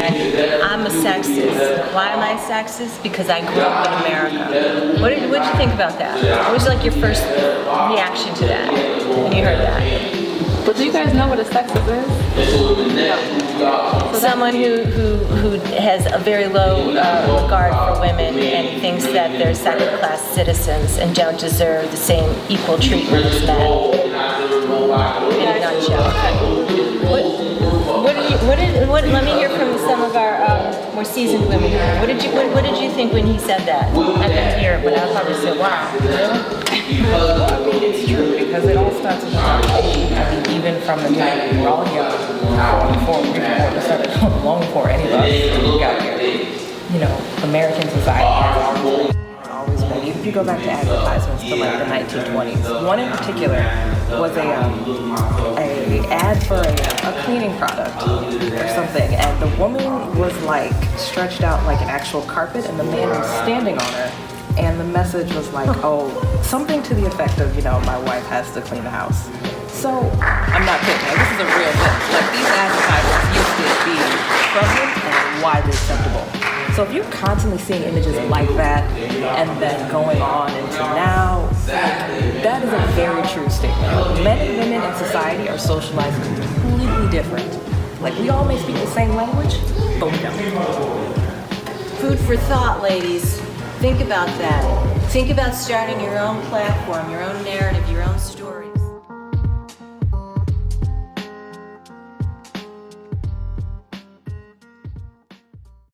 I'm a sexist. Why am I sexist? Because I grew up in America. What did you think about that? What was like your first reaction to that when you heard that? But do you guys know what a sexist is? No. Someone who has a very low regard for women and thinks that they're second-class citizens and don't deserve the same equal treatment as men. In a nutshell. Let me hear from some of our more seasoned women here. What did you think when he said that? I didn't hear it, but I probably said, wow, really? Well, I mean, it's true, because it all starts with adoption. I mean, even from the time we were all young, long before any of us got here, you know, American society has always been, even if you go back to advertisements to like the 1920s, one in particular was a ad for a cleaning product or something, and the woman was like stretched out like an actual carpet, and the man was standing on her, and the message was like, oh, something to the effect of, you know, my wife has to clean the house. So, I'm not kidding, like, this is a real thing. Like, these advertisements used to be prevalent and widely acceptable. So if you're constantly seeing images like that and then going on into now, that is a very true statement. Men and women in society are socialized completely different. Like, we all may speak the same language, but we don't. Food for thought, ladies. Think about that. Think about starting your own platform, your own narrative, your own story.